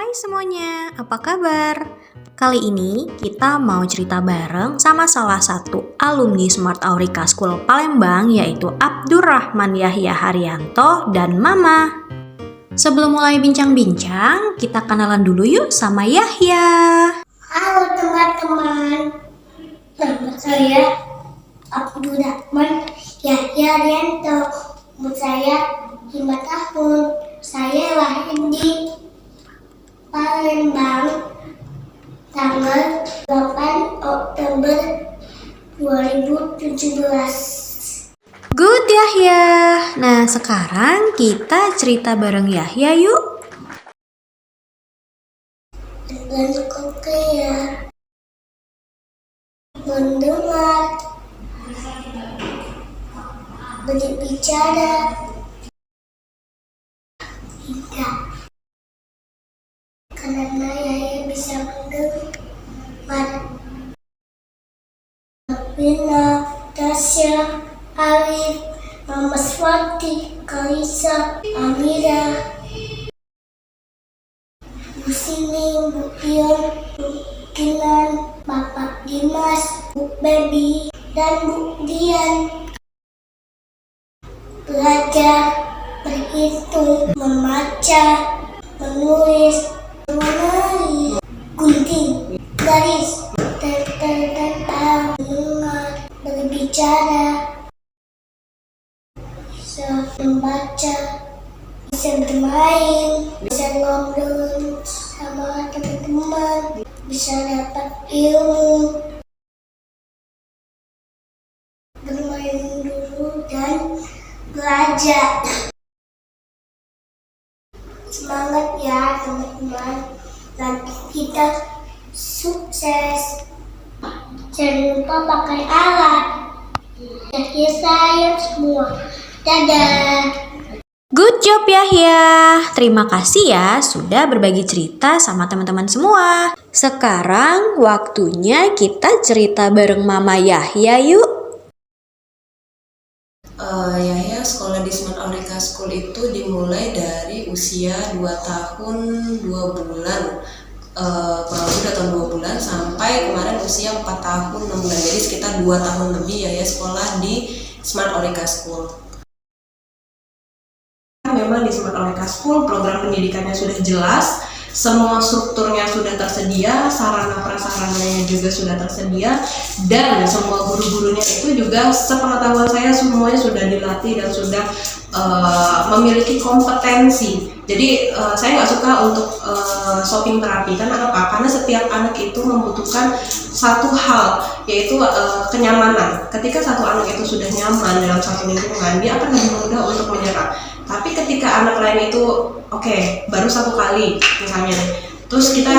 Hai semuanya, apa kabar? Kali ini kita mau cerita bareng sama salah satu alumni Smart Aurika School Palembang, yaitu Abdurrahman Yahya Haryanto dan Mama. Sebelum mulai bincang-bincang, kita kenalan dulu yuk sama Yahya. Halo teman-teman, nama saya Abdurrahman Yahya Haryanto. Umur saya 5 tahun. Saya lahir di Palembang tanggal 8 Oktober 2017. Good Yahya. Nah sekarang kita cerita bareng Yahya yuk. Dengan kokea, mendengar, berbicara, tidak. Karena Yahya bisa mendengar. Bina, Tasya, Alif, Mama Swati, Kalisa, Amira, Bu Sini, Bu Pion, Bu Kinan, Bapak Dimas, Bu Baby, dan Bu Dian. Belajar, berhitung, membaca, menulis, menari, gunting, garis, mendengar, berbicara, bisa membaca, bisa bermain, bisa ngobrol sama teman-teman, bisa dapat ilmu, bermain dulu dan belajar. Semangat ya teman-teman, nanti kita sukses. Jangan lupa pakai alat. Yahya sayang semua. Dadah. Good job Yahya. Terima kasih ya sudah berbagi cerita sama teman-teman semua. Sekarang waktunya kita cerita bareng Mama Yahya yuk. Yahya sekolah di Smart Aurika School itu dimulai dari usia 2 tahun 2 bulan, kurang lebih 2 tahun 2 bulan sampai kemarin usia 4 tahun 6 bulan, jadi sekitar 2 tahun lebih Yahya sekolah di Smart Aurika School. Memang di Smart Aurika School program pendidikannya sudah jelas, semua strukturnya sudah tersedia, sarana prasarananya juga sudah tersedia, dan semua guru-gurunya itu juga sepengetahuan saya semuanya sudah dilatih dan sudah memiliki kompetensi. Jadi saya nggak suka untuk shopping terapi. Karena apa? Karena setiap anak itu membutuhkan satu hal, yaitu kenyamanan. Ketika satu anak itu sudah nyaman dalam satu lingkungan, dia akan lebih mudah untuk menyerap. Tapi ketika anak lain itu baru satu kali misalnya, terus kita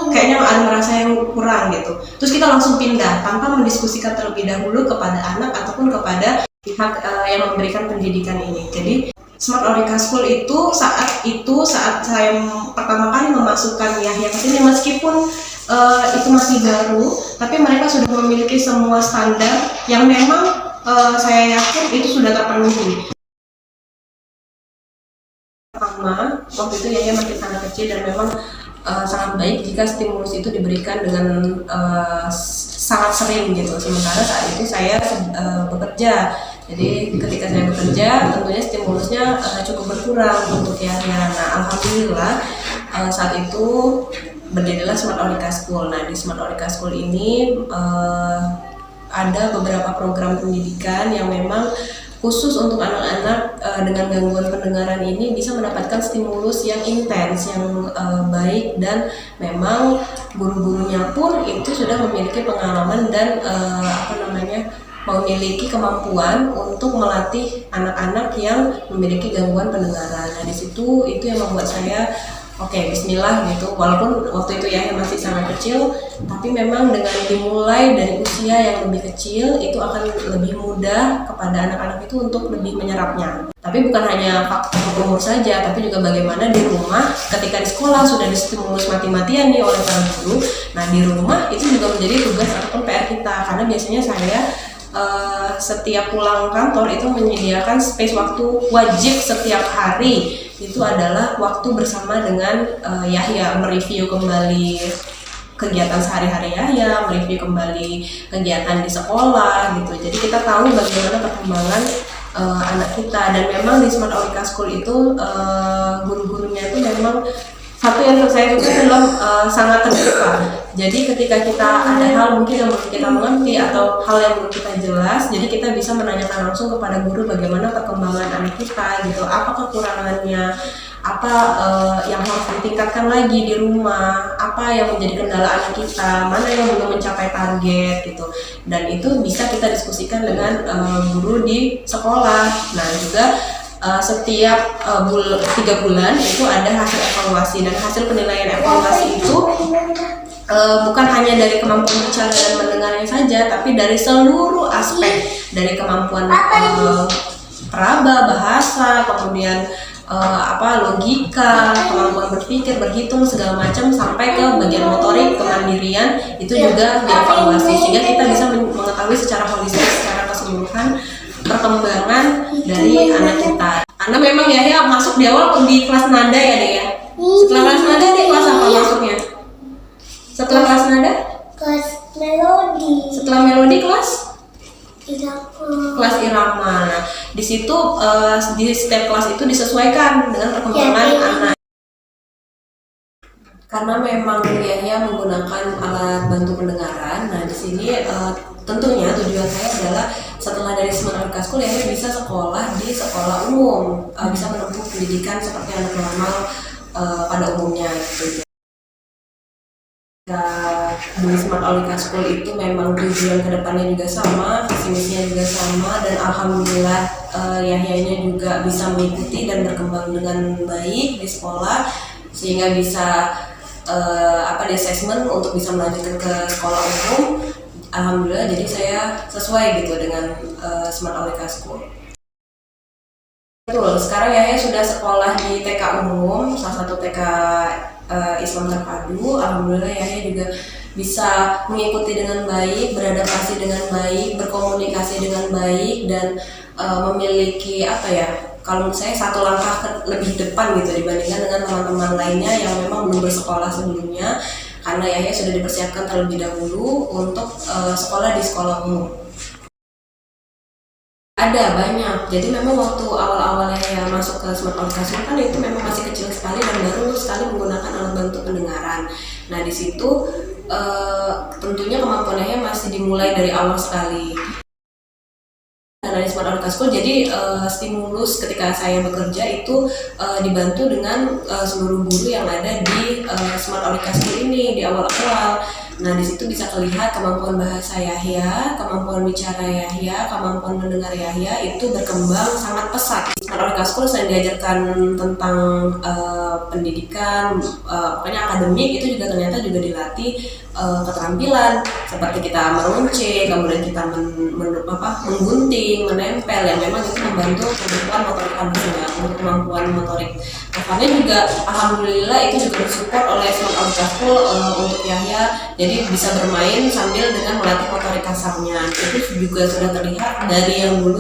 kayaknya ada merasa yang kurang gitu, terus kita langsung pindah tanpa mendiskusikan terlebih dahulu kepada anak ataupun kepada pihak yang memberikan pendidikan ini. Jadi Smart Aurika School itu saat saya pertama kali memasukkan Yahya ke sini, meskipun itu masih baru, tapi mereka sudah memiliki semua standar yang memang saya yakin itu sudah terpenuhi. Pertama, waktu itu Yahya masih sangat kecil dan memang sangat baik jika stimulus itu diberikan dengan sangat sering gitu. Sementara saat itu saya bekerja, jadi ketika saya bekerja tentunya stimulusnya cukup berkurang untuk Yahya. Nah, alhamdulillah saat itu berdirilah Smart Aurika School. Nah, di Smart Aurika School ini ada beberapa program pendidikan yang memang khusus untuk anak-anak dengan gangguan pendengaran ini bisa mendapatkan stimulus yang intens, yang baik, dan memang guru-gurunya pun itu sudah memiliki pengalaman dan memiliki kemampuan untuk melatih anak-anak yang memiliki gangguan pendengaran. Nah, di situ itu yang membuat saya bismillah gitu. Walaupun waktu itu Yahya masih sangat kecil, tapi memang dengan dimulai dari usia yang lebih kecil itu akan lebih mudah kepada anak-anak itu untuk lebih menyerapnya. Tapi bukan hanya faktor umur saja, tapi juga bagaimana di rumah ketika di sekolah sudah distimulus mati-matian nih oleh para guru. Nah, di rumah itu juga menjadi tugas ataupun PR kita, karena biasanya saya setiap pulang kantor itu menyediakan space waktu wajib setiap hari, itu adalah waktu bersama dengan Yahya, mereview kembali kegiatan sehari-hari Yahya, mereview kembali kegiatan di sekolah gitu. Jadi kita tahu bagaimana perkembangan anak kita. Dan memang di Smart Aurika School itu guru-gurunya itu memang satu yang saya suka adalah sangat terbuka. Jadi ketika kita ada hal mungkin yang belum kita mengerti atau hal yang belum kita jelas, jadi kita bisa menanyakan langsung kepada guru bagaimana perkembangan anak kita gitu, apa kekurangannya, apa yang harus ditingkatkan lagi di rumah, apa yang menjadi kendala anak kita, mana yang belum mencapai target gitu. Dan itu bisa kita diskusikan dengan guru di sekolah. Nah juga setiap 3 bulan itu ada hasil evaluasi, dan hasil penilaian evaluasi itu bukan hanya dari kemampuan bicara dan mendengarnya saja, tapi dari seluruh aspek, dari kemampuan peraba, bahasa, kemudian logika, kemampuan berpikir, berhitung, segala macam, sampai ke bagian motorik, kemandirian, itu juga dievaluasi, sehingga kita bisa mengetahui secara holistik, secara keseluruhan perkembangan dari anak kita. Anda memang Yahya masuk di awal di kelas nada ya Dek ya? Setelah kelas nada Dek kelas apa masuknya? Setelah kelas nada? Kelas melodi. Setelah melodi kelas? Irama. Kelas irama. Nah, di situ di setiap kelas itu disesuaikan dengan perkembangan anak. Karena memang Yahya menggunakan alat bantu pendengaran. Nah, di sini tentunya tujuan saya adalah setelah dari Smart Aurika School Yahya bisa sekolah di sekolah umum, bisa menempuh pendidikan seperti anak normal pada umumnya gitu. Di Smart Aurika School itu memang tujuan kedepannya juga sama, visi misinya juga sama, dan alhamdulillah Yahya-nya juga bisa mengikuti dan berkembang dengan baik di sekolah, sehingga bisa di assessment untuk bisa melanjutkan ke sekolah umum. Alhamdulillah, jadi saya sesuai gitu dengan Smart Aurika School. Betul, sekarang Yahya sudah sekolah di TK umum, salah satu TK Islam terpadu. Alhamdulillah Yahya juga bisa mengikuti dengan baik, beradaptasi dengan baik, berkomunikasi dengan baik, dan memiliki kalau menurut saya satu langkah lebih depan gitu dibandingkan dengan teman-teman lainnya yang memang belum bersekolah sebelumnya, karena Yahya sudah dipersiapkan terlebih dahulu untuk sekolah di sekolah umum. Ada banyak, jadi memang waktu awal-awal Yahya masuk ke Smart Aurika School kan itu memang masih kecil sekali dan baru sekali menggunakan alat bantu pendengaran. Nah di situ tentunya kemampuan Yahya masih dimulai dari awal sekali. Dari Smart Aurika School, jadi stimulus ketika saya bekerja itu dibantu dengan seluruh guru yang ada di Smart Aurika School ini di awal-awal. Nah di situ bisa terlihat kemampuan bahasa Yahya, kemampuan bicara Yahya, kemampuan mendengar Yahya itu berkembang sangat pesat. Smart Aurika School saya diajarkan tentang pendidikan, pokoknya akademik itu juga ternyata juga dilatih keterampilan seperti kita meruncing, kemudian kita menggunting, menempel, yang memang itu membantu kemampuan motorik halusnya, untuk kemampuan motorik kasarnya juga alhamdulillah itu juga disupport oleh Smart Aurika School untuk Yahya, jadi bisa bermain sambil dengan melatih motorik kasarnya. Itu juga sudah terlihat dari yang dulu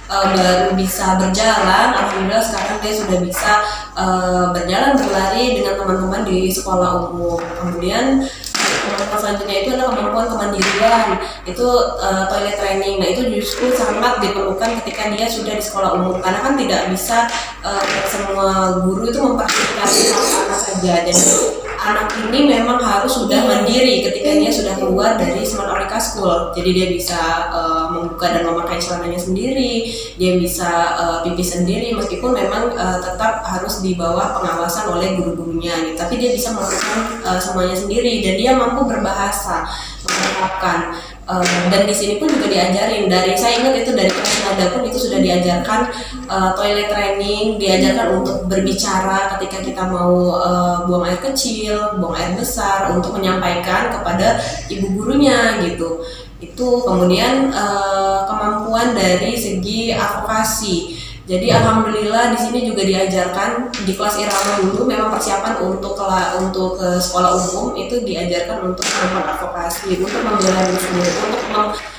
baru bisa berjalan, alhamdulillah sekarang dia sudah bisa berjalan berlari dengan teman-teman di sekolah umum. Kemudian kemampuan selanjutnya itu adalah kemampuan kemandirian, itu toilet training. Nah itu justru sangat diperlukan ketika dia sudah di sekolah umum, karena kan tidak bisa semua guru itu memfasilitasi anak saja. Jadi anak ini memang harus sudah mandiri ketika dia sudah keluar dari Smart Aurika School. Jadi dia bisa membuka dan memakai celananya sendiri, dia bisa pipis sendiri, meskipun memang tetap harus di bawah pengawasan oleh guru-gurunya gitu. Tapi dia bisa melakukan semuanya sendiri, dan dia mampu berbahasa, mengungkapkan. Dan di sini pun juga diajarin, dari saya ingat itu dari kelas nada pun itu sudah diajarkan toilet training, diajarkan untuk berbicara ketika kita mau buang air kecil, buang air besar, untuk menyampaikan kepada ibu gurunya gitu. Itu kemudian kemampuan dari segi advokasi. Jadi alhamdulillah di sini juga diajarkan di kelas irama dulu memang persiapan untuk ke sekolah umum itu diajarkan untuk melakukan advokasi, untuk membela diri sendiri, untuk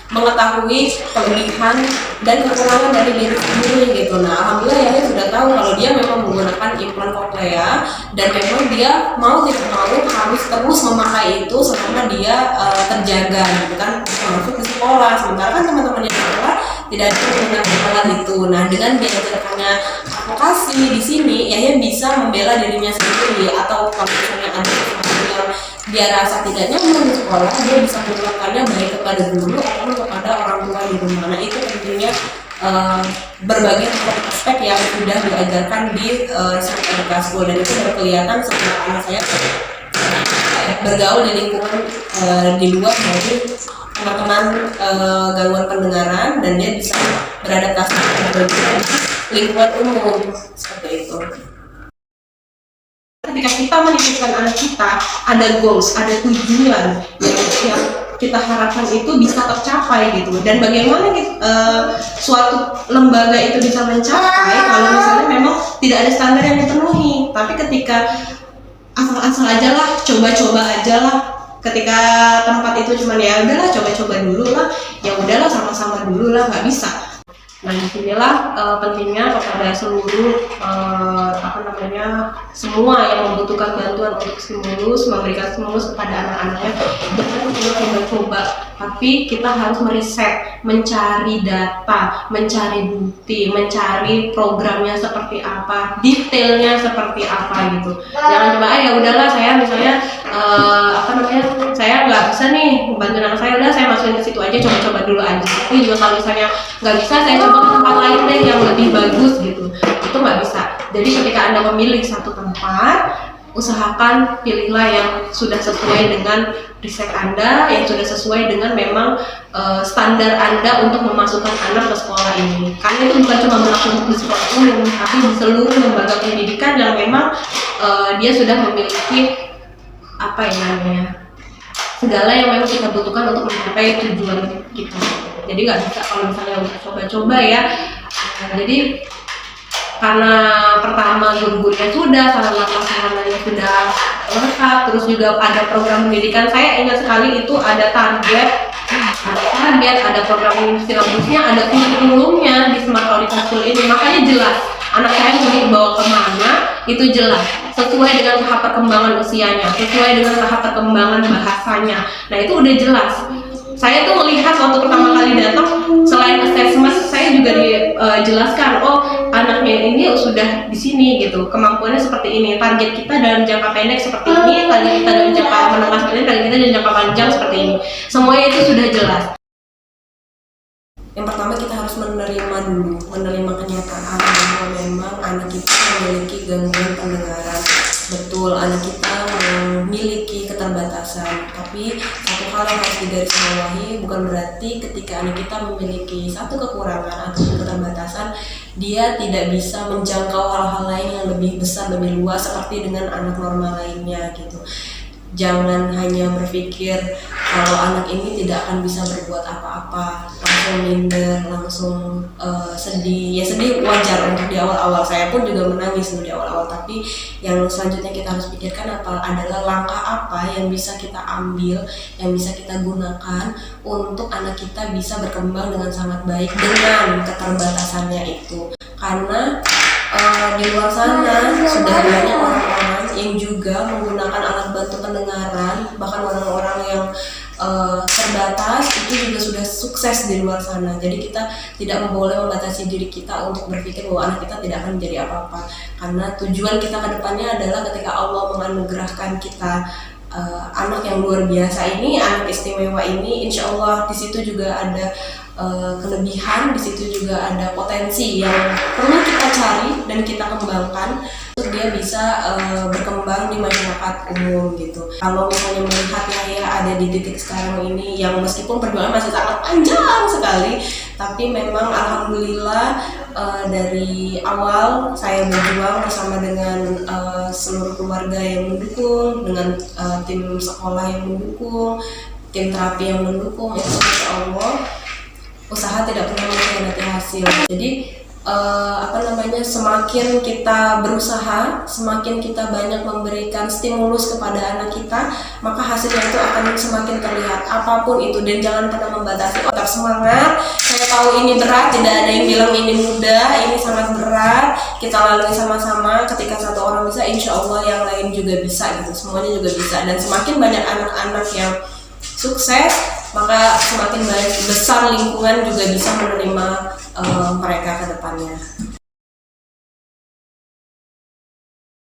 mengetahui kelebihan dan kekurangan dari diri sendiri gitu. Nah alhamdulillah ya sudah tahu kalau dia memang menggunakan implan koklea dan memang dia mau tidak mau harus terus memakai itu selama dia terjaga gitu kan masuk ke sekolah. Sementara kan teman-teman di sekolah tidak ada menggunakan alat itu. Nah dengan diajarkannya advokasi di sini ya dia bisa membela dirinya sendiri, atau kalau misalnya ada sesuatu yang dia rasa tidak nyaman di sekolah, dia bisa melakukannya baik kepada guru ataupun kepada orang tua di rumah. Nah itu tentunya berbagai aspek yang sudah diajarkan di Smart Aurika School, dan itu berkelihatan setelah anak saya bergaul di lingkungan di luar dari teman-teman gangguan pendengaran, dan dia bisa beradaptasi dengan lingkungan umum seperti itu. Ketika kita menitipkan anak kita, ada goals, ada tujuan yang kita harapkan itu bisa tercapai gitu. Dan bagaimana suatu lembaga itu bisa mencapai kalau misalnya memang tidak ada standar yang dipenuhi. Tapi ketika asal-asal aja lah, coba-coba aja lah, ketika tempat itu cuma ya udahlah coba-coba dulu lah, ya udahlah sama-sama dulu lah, nggak bisa. Nah disinilah pentingnya kepada seluruh semua yang membutuhkan bantuan untuk stimulus, memberikan stimulus kepada anak-anaknya. Jangan coba-coba, tapi kita harus meriset, mencari data, mencari bukti, mencari programnya seperti apa, detailnya seperti apa gitu. Jangan coba ya udahlah saya misalnya saya nggak bisa nih bantu anak saya, udah saya masukin ke situ aja, coba-coba dulu aja. Tapi juga kalau misalnya nggak bisa, saya coba ke tempat lain deh yang lebih bagus gitu, itu nggak bisa. Jadi ketika Anda memilih satu tempat, usahakan pilihlah yang sudah sesuai dengan riset Anda, yang sudah sesuai dengan memang standar Anda untuk memasukkan anak ke sekolah ini. Karena itu bukan cuma berlaku di sekolah umum, tapi di seluruh lembaga pendidikan yang memang dia sudah memiliki segala yang memang kita butuhkan untuk mencapai tujuan kita. Jadi nggak bisa kalau misalnya udah coba-coba ya. Jadi karena pertama guru-gurunya sudah, sarana-sarananya sudah lengkap, terus juga ada program pendidikan. Saya ingat sekali itu ada target, ada program silabusnya, ada kurikulumnya di Smart Aurika School ini. Makanya jelas anak saya mau dibawa kemana itu jelas, sesuai dengan tahap perkembangan usianya, sesuai dengan tahap perkembangan bahasanya. Nah itu udah jelas. Saya tuh melihat waktu pertama kali datang, selain assessment, saya juga dijelaskan, oh anaknya ini sudah di sini gitu, kemampuannya seperti ini, target kita dalam jangka pendek seperti ini, target kita dalam jangka menengah seperti ini, target kita dalam jangka panjang seperti ini. Semuanya itu sudah jelas. Yang pertama kita harus menerima kenyataan bahwa memang anak kita memiliki gangguan pendengaran. Betul, anak kita memiliki keterbatasan, tapi satu hal yang harus digarisbawahi, bukan berarti ketika anak kita memiliki satu kekurangan atau keterbatasan, dia tidak bisa menjangkau hal-hal lain yang lebih besar, lebih luas seperti dengan anak normal lainnya gitu. Jangan hanya berpikir kalau anak ini tidak akan bisa berbuat apa-apa, langsung minder, langsung sedih. Ya sedih wajar untuk di awal-awal, saya pun juga menangis di awal-awal. Tapi yang selanjutnya kita harus pikirkan adalah langkah apa yang bisa kita ambil, yang bisa kita gunakan untuk anak kita bisa berkembang dengan sangat baik dengan keterbatasannya itu. Karena di luar sana sudah banyak orang-orang yang juga menggunakan alat bantu pendengaran, bahkan orang-orang yang terbatas itu juga sudah sukses di luar sana. Jadi kita tidak boleh membatasi diri kita untuk berpikir bahwa anak kita tidak akan menjadi apa-apa, karena tujuan kita ke depannya adalah ketika Allah menganugerahkan kita anak yang luar biasa ini, anak istimewa ini, insya Allah di situ juga ada kelebihan, di situ juga ada potensi yang perlu kita cari dan kita kembangkan untuk dia bisa berkembang di masyarakat umum gitu. Kalau misalnya melihat ya ada di titik sekarang ini yang meskipun perjuangan masih sangat panjang sekali, tapi memang alhamdulillah dari awal saya berjuang bersama dengan seluruh keluarga yang mendukung, dengan tim sekolah yang mendukung, tim terapi yang mendukung, itu insya Allah usaha tidak pernah mengkhianati hasil. Jadi semakin kita berusaha, semakin kita banyak memberikan stimulus kepada anak kita, maka hasilnya itu akan semakin terlihat apapun itu. Dan jangan pernah membatasi. Tetap semangat. Saya tahu ini berat, tidak ada yang bilang ini mudah, ini sangat berat. Kita lalui sama-sama. Ketika satu orang bisa, insya Allah yang lain juga bisa gitu. Semuanya juga bisa. Dan semakin banyak anak-anak yang sukses, maka semakin besar lingkungan juga bisa menerima mereka ke depannya.